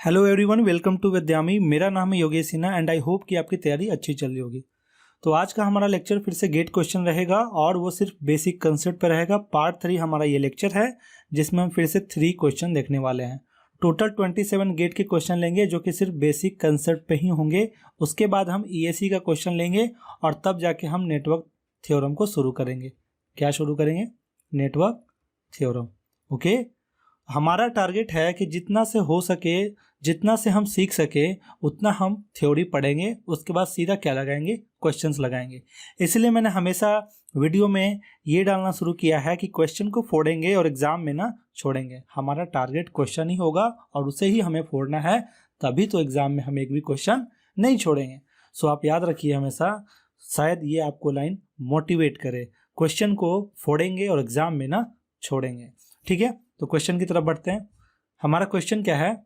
Hello everyone, welcome to Vidyami. मेरा नाम है Yogesh Sinha and I hope कि आपकी तैयारी अच्छी चल रही होगी। तो आज का हमारा लेक्चर फिर से गेट क्वेश्चन रहेगा और वो सिर्फ बेसिक कंसेप्ट पर रहेगा। पार्ट 3 हमारा ये लेक्चर है जिसमें हम फिर से 3 क्वेश्चन देखने वाले हैं। टोटल 27 गेट के क्वेश्चन लेंगे जो कि सिर्फ बेसिक कंसेप्ट पे ही होंगे। उसके बाद हम ईएसी का क्वेश्चन लेंगे और तब जाके हम नेटवर्क थ्योरम को शुरू करेंगे। क्या शुरू करेंगे? Network theorem. ओके, हमारा टारगेट है कि जितना से हो सके, जितना से हम सीख सके उतना हम थ्योरी पढ़ेंगे। उसके बाद सीधा क्या लगाएंगे? क्वेश्चंस लगाएंगे। इसलिए मैंने हमेशा वीडियो में ये डालना शुरू किया है कि क्वेश्चन को फोड़ेंगे और एग्जाम में ना छोड़ेंगे। हमारा टारगेट क्वेश्चन ही होगा और उसे ही हमें फोड़ना है, तभी तो एग्जाम में हम एक भी क्वेश्चन नहीं छोड़ेंगे। सो आप याद रखिए हमेशा, शायद ये आपको लाइन मोटिवेट करे। क्वेश्चन को फोड़ेंगे और एग्जाम में ना छोड़ेंगे। ठीक है, तो क्वेश्चन की तरफ बढ़ते हैं। हमारा क्वेश्चन क्या है?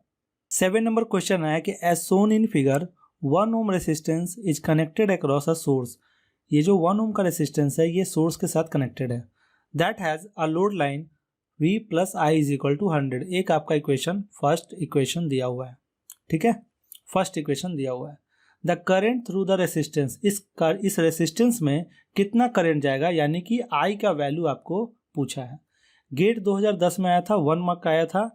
7 नंबर क्वेश्चन है कि as shown in figure 1 ohm resistance is connected across a source. ये जो 1 ओम का रेसिस्टेंस है ये सोर्स के साथ कनेक्टेड है। That has a load line V plus I is equal to 100। एक आपका इक्वेशन, फर्स्ट इक्वेशन दिया हुआ है। ठीक है, फर्स्ट इक्वेशन दिया हुआ है। The current through the resistance, इस रेसिस्टेंस में कितना करेंट जाएगा, यानी कि आई का वैल्यू आपको पूछा है। गेट 2010 में आया था, 1 मार्क का आया था।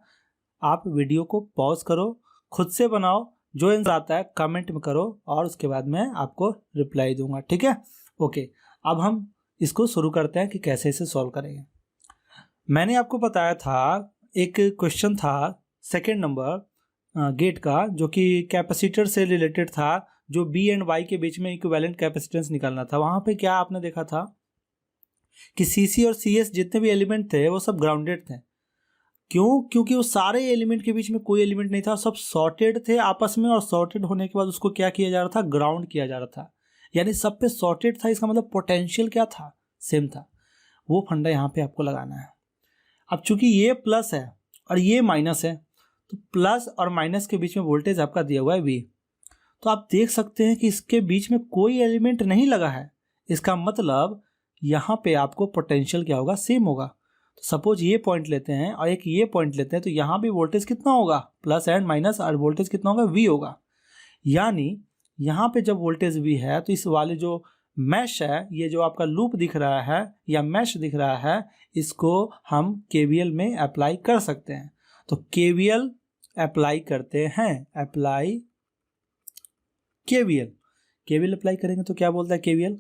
आप वीडियो को पॉज करो, खुद से बनाओ, जो आंसर आता है कमेंट में करो और उसके बाद मैं आपको रिप्लाई दूंगा। ठीक है, ओके। अब हम इसको शुरू करते हैं कि कैसे इसे सॉल्व करेंगे। मैंने आपको बताया था एक क्वेश्चन था 2 नंबर गेट का, जो कि कैपेसिटर से रिलेटेड था, जो बी एंड वाई के बीच में इक्विवेलेंट कैपेसिटेंस निकालना था। वहाँ पे क्या आपने देखा था कि सीसी और सीएस जितने भी एलिमेंट थे वो सब ग्राउंडेड थे। क्यों? क्योंकि वो सारे एलिमेंट के बीच में कोई एलिमेंट नहीं था, सब सॉर्टेड थे आपस में, और सॉर्टेड होने के बाद उसको क्या किया जा रहा था? ग्राउंड किया जा रहा था। यानी सब पे सॉर्टेड था, इसका मतलब पोटेंशियल क्या था? सेम था। वो फंडा यहाँ पे आपको लगाना है। अब चूंकि ये प्लस है और ये माइनस है, तो प्लस और माइनस के बीच में वोल्टेज आपका दिया हुआ है V। तो आप देख सकते हैं कि इसके बीच में कोई एलिमेंट नहीं लगा है। इसका मतलब यहाँ पे आपको पोटेंशियल क्या होगा? सेम होगा। तो सपोज ये पॉइंट लेते हैं और एक ये पॉइंट लेते हैं, तो यहाँ भी वोल्टेज कितना होगा? प्लस एंड माइनस, और वोल्टेज कितना होगा? V होगा। यानी यहाँ पे जब वोल्टेज V है तो इस वाले जो मैश है, ये जो आपका लूप दिख रहा है या मैश दिख रहा है, इसको हम KVL में अप्लाई कर सकते हैं। तो KVL अप्लाई करते हैं, अप्लाई KVL अप्लाई करेंगे तो क्या बोलता है KVL?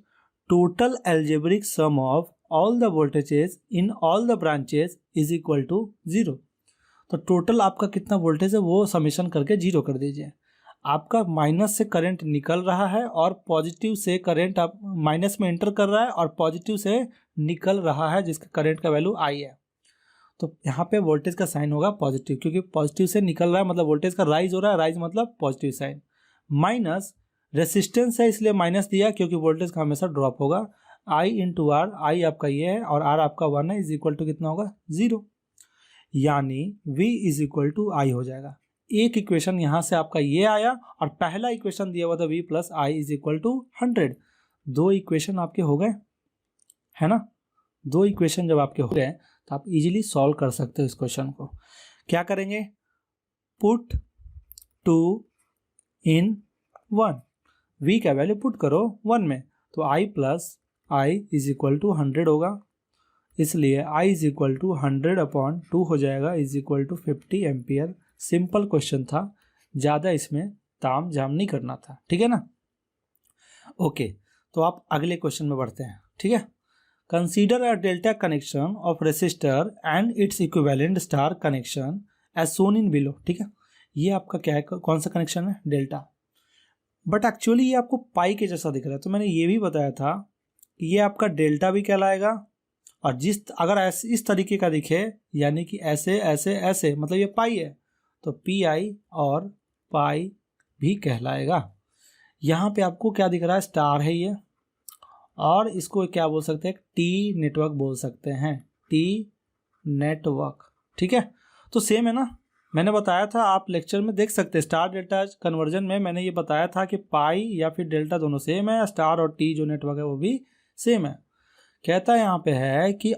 Total algebraic sum of all the voltages in all the branches is equal to 0। तो टोटल आपका कितना वोल्टेज है वो समेशन करके 0 कर दीजिए। आपका माइनस से करंट निकल रहा है और पॉजिटिव से करंट आप माइनस में एंटर कर रहा है और पॉजिटिव से निकल रहा है, जिसका करंट का वैल्यू I है। तो यहाँ पे वोल्टेज का साइन होगा पॉजिटिव, क्योंकि पॉजिटिव से निकल रहा है मतलब वोल्टेज का राइज हो रहा है, राइज मतलब पॉजिटिव साइन। माइनस रेसिस्टेंस है इसलिए माइनस दिया, क्योंकि वोल्टेज का हमेशा ड्रॉप होगा। I इंटू आर, आई आपका ये है और आर आपका 1 है, इज इक्वल टू कितना होगा? 0। यानी V इज इक्वल टू आई हो जाएगा। एक इक्वेशन यहाँ से आपका ये आया और पहला इक्वेशन दिया हुआ था V plus I is equal to 100। 2 equation आपके हो गए, है ना? 2 इक्वेशन जब आपके हो गए तो आप इजीली सॉल्व कर सकते हो इस क्वेश्चन को। क्या करेंगे? पुट 2 इन 1, V का वैल्यू पुट करो 1 में, तो I plus I is equal to 100 होगा। इसलिए I इज इक्वल टू 100/2 हो जाएगा, is equal to 50 ampere. Simple question था, ज़्यादा इसमें ताम झाम नहीं करना था। ठीक है ना? ओके, तो आप अगले क्वेश्चन में बढ़ते हैं। ठीक है, consider a delta connection of resistor and its equivalent star connection as shown in below. ठीक है, ये आपका क्या है? कौन सा कनेक्शन है? डेल्टा। बट एक्चुअली ये आपको पाई के जैसा दिख रहा है, तो मैंने ये भी बताया था कि ये आपका डेल्टा भी कहलाएगा, और अगर ऐसे इस तरीके का दिखे, यानी कि ऐसे ऐसे ऐसे, मतलब ये पाई है, तो PI और पाई भी कहलाएगा। यहाँ पे आपको क्या दिख रहा है? स्टार है ये, और इसको क्या बोल सकते हैं? T नेटवर्क बोल सकते हैं, T नेटवर्क। ठीक है, तो सेम है ना? मैंने बताया था, आप लेक्चर में देख सकते हैं, स्टार डेल्टा कन्वर्जन में मैंने ये बताया था कि पाई या फिर डेल्टा दोनों सेम है, स्टार और T जो नेटवर्क है वो भी सेम है। कहता है यहाँ पे है कि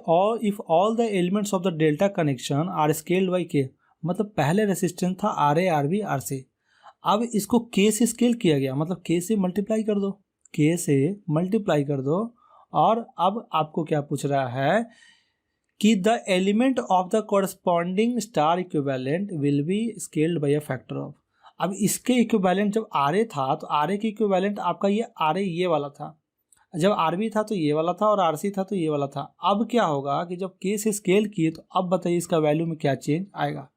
if all the elements of the delta connection are scaled by K, मतलब पहले रेसिस्टेंस था R A R B R C, अब इसको के से स्केल किया गया, मतलब के से मल्टीप्लाई कर दो, के से मल्टीप्लाई कर दो। और अब आपको क्या पूछ रहा है कि the element of the corresponding star equivalent will be scaled by a factor of. अब इसके इक्विवेलेंट जब आर ए था तो आर ए के इक्विवेलेंट आपका ये आर ए ये वाला था, जब आर बी था तो ये वाला था, और आर सी था तो ये वाला था। अब क्या होगा कि जब के से स्केल किए तो अब बताइए इसका वैल्यू में क्या चेंज आएगा।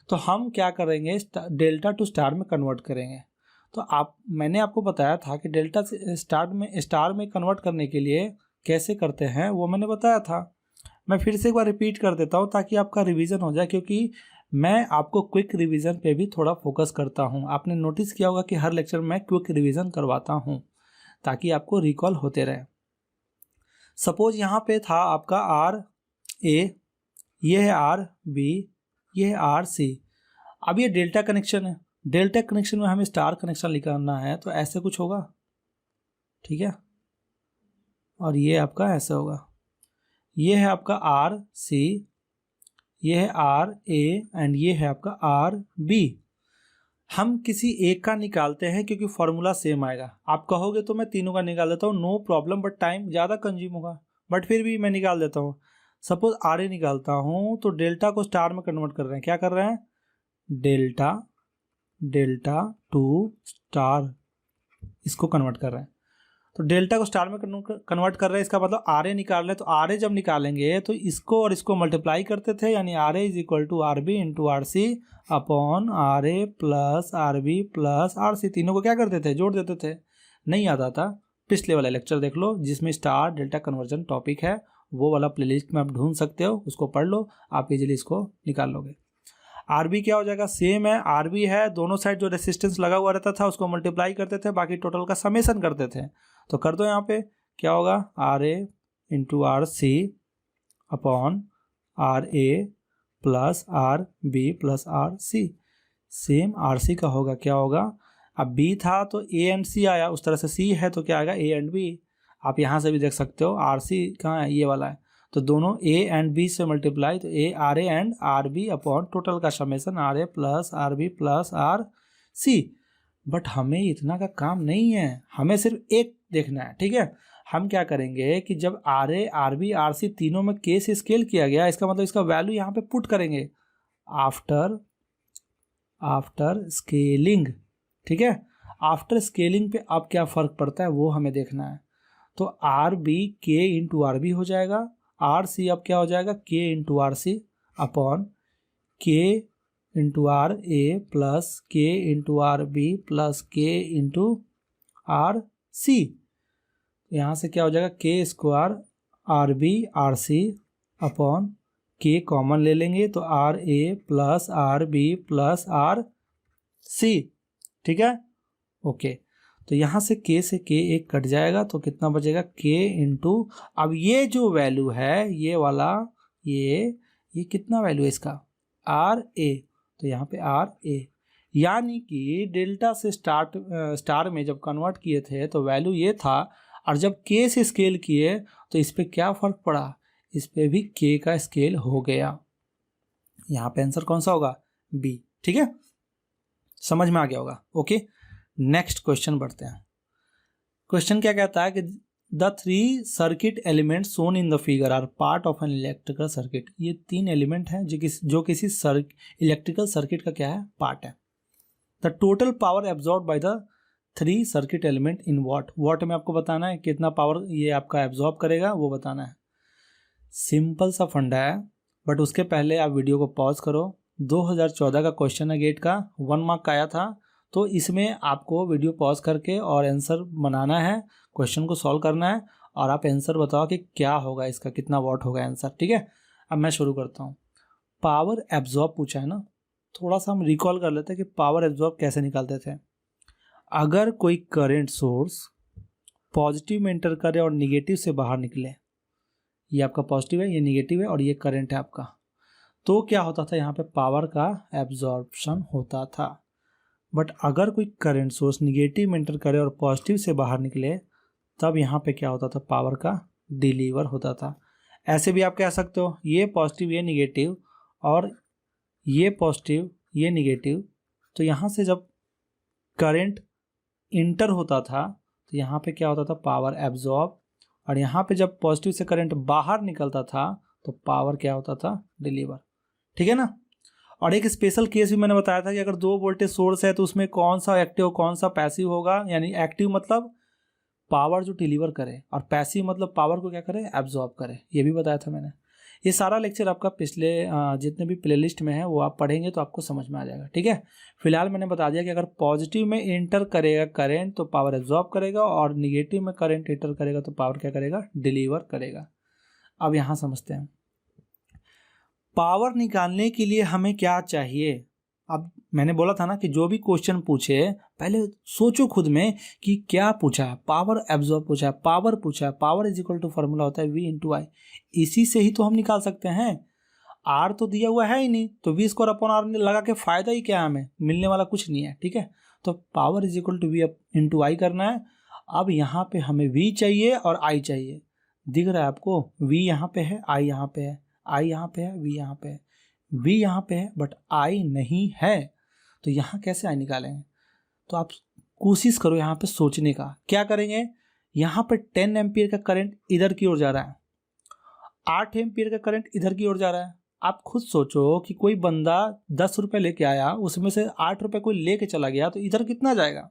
तो हम क्या करेंगे, डेल्टा टू स्टार में कन्वर्ट करेंगे। तो मैंने आपको बताया था कि डेल्टा से स्टार में कन्वर्ट करने के लिए कैसे करते हैं वो मैंने बताया था। मैं फिर से एक बार रिपीट कर देता हूँ ताकि आपका रिवीजन हो जाए, क्योंकि मैं आपको क्विक रिवीजन पे भी थोड़ा फोकस करता हूँ। आपने नोटिस किया होगा कि हर लेक्चर में क्विक रिवीजन करवाता हूँ ताकि आपको रिकॉल होते रहे। सपोज यहाँ पे था आपका आर ए, ये है आर बी, ये है आर सी। अब ये डेल्टा कनेक्शन है, डेल्टा कनेक्शन में हमें स्टार कनेक्शन निकालना है, तो ऐसे कुछ होगा, ठीक है। और ये आपका ऐसे होगा, ये है आपका आर सी, ये है आर ए एंड ये है आपका आर बी। हम किसी एक का निकालते हैं क्योंकि फॉर्मूला सेम आएगा। आप कहोगे तो मैं तीनों का निकाल देता हूँ, नो प्रॉब्लम, बट टाइम ज़्यादा कंज्यूम होगा, बट फिर भी मैं निकाल देता हूँ। सपोज आर ए निकालता हूँ तो डेल्टा को स्टार में कन्वर्ट कर रहे हैं। क्या कर रहे हैं, डेल्टा टू स्टार, इसको कन्वर्ट कर रहे हैं। तो डेल्टा को स्टार में कन्वर्ट कर रहे हैं, इसका मतलब आर ए निकाल रहे हैं। तो आर ए जब निकालेंगे तो इसको और इसको मल्टीप्लाई करते थे, यानी R A is equal to R B into R C upon R A plus R B plus R C. तीनों को क्या करते थे, जोड़ देते थे। नहीं आता था, पिछले वाला लेक्चर देख लो जिसमें स्टार डेल्टा कन्वर्जन टॉपिक है, वो वाला प्लेलिस्ट में आप ढूंढ सकते हो, उसको पढ़ लो, आप इजीली इसको निकाल लोगे। आर बी क्या हो जाएगा, सेम है, आर बी है, दोनों साइड जो रेसिस्टेंस लगा हुआ रहता था उसको मल्टीप्लाई करते थे, बाकी टोटल का समेशन करते थे। तो कर दो, यहाँ पे क्या होगा, R A into R C upon R A plus R B plus R C. Same R C का होगा, क्या होगा, अब बी था तो ए एंड सी आया, उस तरह से सी है तो क्या आएगा, ए एंड बी। आप यहाँ से भी देख सकते हो आर सी कहाँ है, ये वाला है, तो दोनों ए एंड बी से मल्टीप्लाई, तो A R A and R B upon total का summation R A plus R B plus R C. But हमें इतना का काम नहीं है, हमें सिर्फ एक देखना है, ठीक है। हम क्या करेंगे कि जब R A R B R C तीनों में के से स्केल किया गया, इसका मतलब इसका वैल्यू यहाँ पे पुट करेंगे आफ्टर स्केलिंग, ठीक है। आफ्टर स्केलिंग पे अब क्या फ़र्क पड़ता है वो हमें देखना है। तो R B K into R B हो जाएगा, आर सी अब क्या हो जाएगा, K into R C upon K into R A plus K into R B plus K into R C. यहाँ से क्या हो जाएगा, K square R B R C upon K common ले लेंगे तो R A plus R B plus R C, ठीक है, ओके। तो यहाँ से के एक कट जाएगा तो कितना बचेगा, के इंटू, अब ये जो वैल्यू है ये वाला, ये कितना वैल्यू है इसका, आर ए, तो यहाँ पे आर ए, यानी कि डेल्टा से स्टार में जब कन्वर्ट किए थे तो वैल्यू ये था, और जब के से स्केल किए तो इस पर क्या फ़र्क पड़ा, इस पर भी के का स्केल हो गया। यहाँ पे आंसर कौन सा होगा, बी, ठीक है, समझ में आ गया होगा, ओके। नेक्स्ट क्वेश्चन बढ़ते हैं। क्वेश्चन क्या कहता है कि the 3 circuit element shown in the figure are part of an electrical circuit. ये 3 एलिमेंट हैं जो किसी इलेक्ट्रिकल सर्किट का क्या है, पार्ट है। The total power absorb by the 3 circuit element in what में आपको बताना है कितना पावर ये आपका एब्जॉर्ब करेगा, वो बताना है। सिंपल सा फंडा है, बट उसके पहले आप वीडियो को पॉज करो। 2014 का क्वेश्चन है गेट का, 1 मार्क का आया था, तो इसमें आपको वीडियो पॉज करके और आंसर बनाना है, क्वेश्चन को सॉल्व करना है, और आप आंसर बताओ कि क्या होगा इसका, कितना वॉट होगा आंसर, ठीक है। अब मैं शुरू करता हूँ। पावर एब्जॉर्ब पूछा है ना, थोड़ा सा हम रिकॉल कर लेते हैं कि पावर एब्जॉर्ब कैसे निकालते थे। अगर कोई करंट सोर्स पॉजिटिव में एंटर करे और निगेटिव से बाहर निकले, ये आपका पॉजिटिव है, ये निगेटिव है, और ये करंट है आपका, तो क्या होता था, यहाँ पे पावर का एब्जॉर्प्शन होता था। बट अगर कोई करंट सोर्स निगेटिव में एंटर करे और पॉजिटिव से बाहर निकले, तब यहाँ पे क्या होता था, पावर का डिलीवर होता था। ऐसे भी आप कह सकते हो, ये पॉजिटिव ये निगेटिव और ये पॉजिटिव ये निगेटिव, तो यहाँ से जब करंट इंटर होता था तो यहाँ पे क्या होता था, पावर एब्जॉर्ब, और यहाँ पे जब पॉजिटिव से करंट बाहर निकलता था तो पावर क्या होता था, डिलीवर। ठीक है ना। और एक स्पेशल केस भी मैंने बताया था कि अगर 2 वोल्टेज सोर्स है तो उसमें कौन सा एक्टिव कौन सा पैसिव होगा। यानी एक्टिव मतलब पावर जो डिलीवर करे, और पैसिव मतलब पावर को क्या करे, एब्जॉर्ब करे। ये भी बताया था मैंने। ये सारा लेक्चर आपका पिछले जितने भी प्लेलिस्ट में है वो आप पढ़ेंगे तो आपको समझ में आ जाएगा। ठीक है। फिलहाल मैंने बता दिया कि अगर पॉजिटिव में इंटर करेगा करंट तो पावर एब्जॉर्ब करेगा, और निगेटिव में करंट इंटर करेगा तो पावर क्या करेगा, डिलीवर करेगा। अब यहाँ समझते हैं पावर निकालने के लिए हमें क्या चाहिए। अब मैंने बोला था ना कि जो भी क्वेश्चन पूछे पहले सोचो खुद में कि क्या पूछा है, पावर एब्जॉर्ब पूछा है, पावर पूछा है, power is equal to formula होता है V इंटू आई, इसी से ही तो हम निकाल सकते हैं। R तो दिया हुआ है ही नहीं, तो V स्क्वायर अपॉन R लगा के फायदा ही क्या है, हमें मिलने वाला कुछ नहीं है। ठीक है। तो power is equal to V into I करना है। अब यहाँ पे हमें V चाहिए और I चाहिए। दिख रहा है आपको, V यहाँ पे है, I यहाँ पे है, I यहाँ पे है, V यहाँ पे है, V यहाँ पे है बट I नहीं है। तो यहाँ कैसे I निकालेंगे। तो आप कोशिश करो यहाँ पे सोचने का। क्या करेंगे, यहाँ पे 10 एम्पियर का करंट इधर की ओर जा रहा है, 8 एम्पियर का करंट इधर की ओर जा रहा है। आप खुद सोचो कि कोई बंदा 10 रुपये लेके आया, उसमें से 8 रुपये कोई लेके चला गया, तो इधर कितना जाएगा,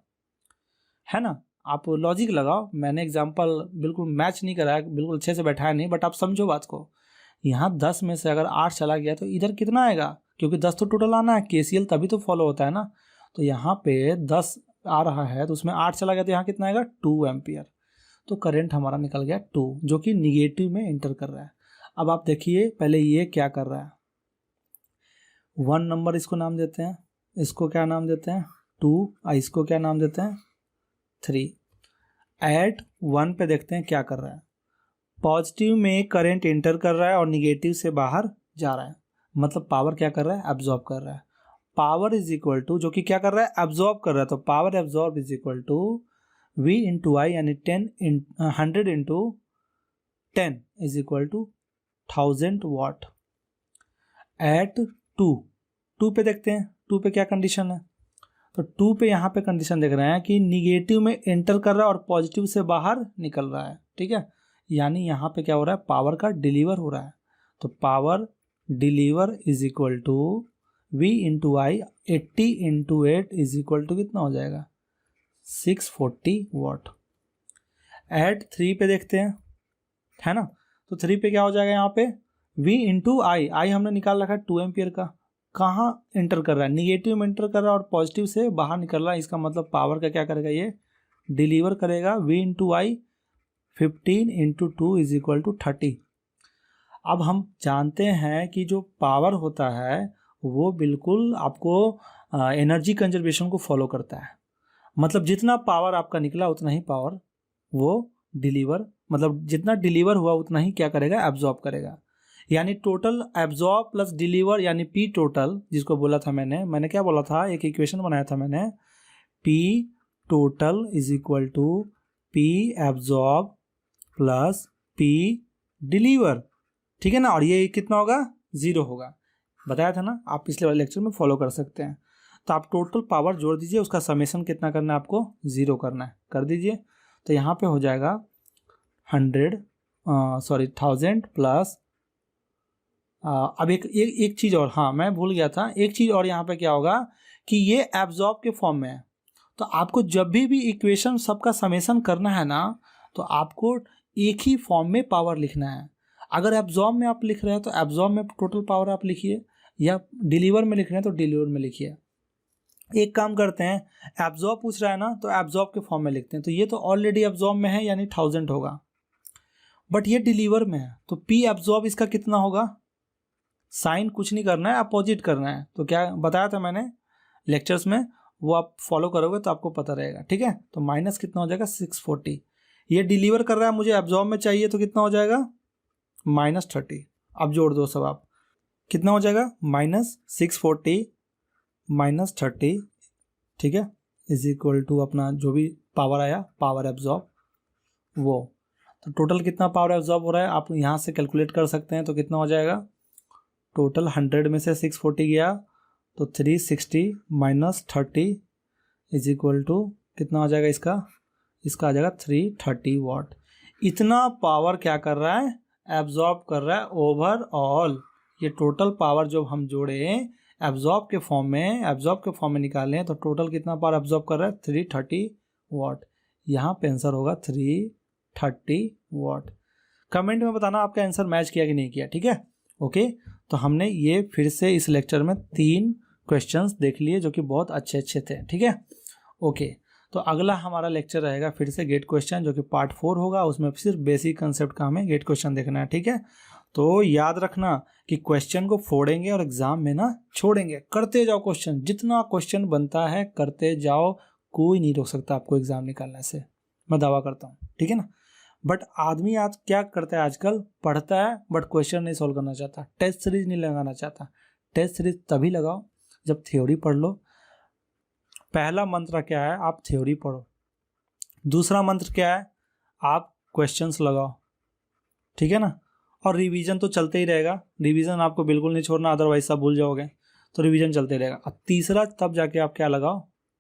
है ना। आप लॉजिक लगाओ। मैंने एग्जाम्पल बिल्कुल मैच नहीं कराया, बिल्कुल अच्छे से बैठाया नहीं, बट आप समझो बात को। यहाँ 10 में से अगर 8 चला गया तो इधर कितना आएगा, क्योंकि 10 तो टोटल आना है, KCL तभी तो फॉलो होता है ना। तो यहाँ पे 10 आ रहा है तो उसमें 8 चला गया तो यहाँ कितना आएगा, 2 एम्पियर। तो करंट हमारा निकल गया 2, जो कि निगेटिव में इंटर कर रहा है। अब आप देखिए पहले ये क्या कर रहा है, 1 नंबर इसको नाम देते हैं, इसको क्या नाम देते हैं 2, इसको क्या नाम देते हैं 3। एट 1 पे देखते हैं क्या कर रहा है, पॉजिटिव में करंट इंटर कर रहा है और निगेटिव से बाहर जा रहा है, मतलब पावर क्या कर रहा है, एब्जॉर्ब कर रहा है। पावर इज इक्वल टू, जो कि क्या कर रहा है, एब्जॉर्ब कर रहा है, तो power absorb is equal to V into I, यानी 100 into 10 is equal to 1000 watt. At 2 पे देखते हैं 2 पे क्या कंडीशन है। तो 2 पे यहाँ पे कंडीशन देख रहे हैं कि निगेटिव में एंटर कर रहा है और पॉजिटिव से बाहर निकल रहा है। ठीक है। यानी यहाँ पे क्या हो रहा है, पावर का डिलीवर हो रहा है। तो power deliver is equal to V into I, 80 into 8 is equal to कितना हो जाएगा, 640 वाट। एट 3 पे देखते हैं, है ना। तो 3 पे क्या हो जाएगा, यहाँ पे V इंटू आई हमने निकाल रखा है 2 एम्पियर का, कहाँ इंटर कर रहा है, निगेटिव में इंटर कर रहा है और पॉजिटिव से बाहर निकल रहा है। इसका मतलब पावर का क्या करेगा, ये डिलीवर करेगा। V into I 15 into 2 is equal to 30। अब हम जानते हैं कि जो पावर होता है वो बिल्कुल आपको एनर्जी कंजर्वेशन को फॉलो करता है। मतलब जितना पावर आपका निकला उतना ही पावर वो डिलीवर, मतलब जितना डिलीवर हुआ उतना ही क्या करेगा, एब्जॉर्ब करेगा। यानी टोटल एब्जॉर्ब प्लस डिलीवर यानी P टोटल, जिसको बोला था मैंने क्या बोला था, एक इक्वेशन बनाया था मैंने, P total is equal to P absorb plus P deliver. ठीक है ना। और ये कितना होगा, 0 होगा। बताया था ना, आप पिछले वाले लेक्चर में फॉलो कर सकते हैं। तो आप टोटल पावर जोड़ दीजिए, उसका समेशन कितना करना है आपको, 0 करना है, कर दीजिए। तो यहाँ पे हो जाएगा 1000 प्लस अब एक चीज़ और, हाँ मैं भूल गया था, एक चीज़ और यहाँ पे क्या होगा कि ये एब्जॉर्ब के फॉर्म में है। तो आपको जब भी इक्वेशन सबका समेशन करना है ना, तो आपको एक ही फॉर्म में पावर लिखना है। अगर एब्जॉर्ब में आप लिख रहे हैं तो एब्जॉर्ब में टोटल पावर आप लिखिए, या डिलीवर में लिख रहे हैं तो डिलीवर में लिखिए। एक काम करते हैं, एब्जॉर्ब पूछ रहा है ना तो एब्जॉर्ब के फॉर्म में लिखते हैं। तो ये तो ऑलरेडी एब्जॉर्ब में है यानी 1000 होगा, बट ये डिलीवर में है तो P एब्जॉर्ब इसका कितना होगा, साइन कुछ नहीं करना है, अपोजिट करना है। तो क्या बताया था मैंने लेक्चर्स में, वो आप फॉलो करोगे तो आपको पता रहेगा। ठीक है। तो माइनस कितना हो जाएगा, 640। ये डिलीवर कर रहा है, मुझे एब्जॉर्ब में चाहिए, तो कितना हो जाएगा, -30। अब जोड़ दो सब आप, कितना हो जाएगा, -640 -30, ठीक है, इज इक्वल टू अपना जो भी पावर आया, पावर एब्जॉर्ब वो। तो टोटल कितना पावर एब्जॉर्ब हो रहा है आप यहाँ से कैलकुलेट कर सकते हैं। तो कितना हो जाएगा, टोटल 100 में से 640 गया तो 360 माइनस 30 इज इक्वल टू कितना हो जाएगा इसका आ जाएगा 330 वाट। इतना पावर क्या कर रहा है, एब्जॉर्ब कर रहा है ओवरऑल। ये टोटल पावर जो हम जोड़े एब्जॉर्ब के फॉर्म में निकालें तो टोटल कितना पावर एब्जॉर्ब कर रहा है 330 वाट। यहाँ पे आंसर होगा 330 वाट। कमेंट में बताना आपका आंसर मैच किया कि नहीं किया, ठीक है। ओके, तो हमने ये फिर से इस लेक्चर में 3 क्वेश्चंस देख लिए जो कि बहुत अच्छे थे, ठीक है। ओके, तो अगला हमारा लेक्चर रहेगा फिर से गेट क्वेश्चन, जो कि पार्ट 4 होगा। उसमें सिर्फ बेसिक कंसेप्ट का हमें गेट क्वेश्चन देखना है, ठीक है। तो याद रखना कि क्वेश्चन को फोड़ेंगे और एग्जाम में ना छोड़ेंगे, करते जाओ क्वेश्चन, जितना क्वेश्चन बनता है करते जाओ, कोई नहीं रोक सकता आपको एग्जाम निकालने से, मैं दावा करता हूँ, ठीक है ना। बट आदमी आज क्या करता है, आजकल पढ़ता है बट क्वेश्चन नहीं सॉल्व करना चाहता, टेस्ट सीरीज नहीं लगाना चाहता। टेस्ट सीरीज तभी लगाओ जब थ्योरी पढ़ लो। पहला मंत्र क्या है, आप थ्योरी पढ़ो। दूसरा मंत्र क्या है, आप क्वेश्चंस लगाओ, ठीक है ना। और रिवीजन तो चलते ही रहेगा, रिवीजन आपको बिल्कुल नहीं छोड़ना, अदरवाइज सब भूल जाओगे, तो रिवीजन चलते रहेगा। और तीसरा तब जाके आप क्या लगाओ,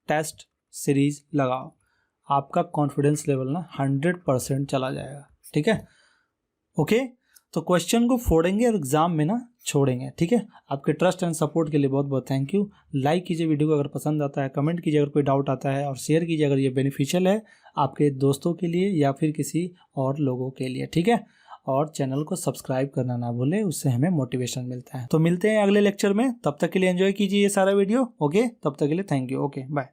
टेस्ट सीरीज लगाओ। आपका कॉन्फिडेंस लेवल ना 100% चला जाएगा, ठीक है। ओके, तो क्वेश्चन को फोड़ेंगे और एग्जाम में ना छोड़ेंगे, ठीक है। आपके ट्रस्ट एंड सपोर्ट के लिए बहुत बहुत थैंक यू। लाइक कीजिए वीडियो को अगर पसंद आता है, कमेंट कीजिए अगर कोई डाउट आता है, और शेयर कीजिए अगर ये बेनिफिशियल है आपके दोस्तों के लिए या फिर किसी और लोगों के लिए, ठीक है। और चैनल को सब्सक्राइब करना ना भूले, उससे हमें मोटिवेशन मिलता है। तो मिलते हैं अगले लेक्चर में, तब तक के लिए एंजॉय कीजिए ये सारा वीडियो। ओके, तब तक के लिए थैंक यू। Okay, bye.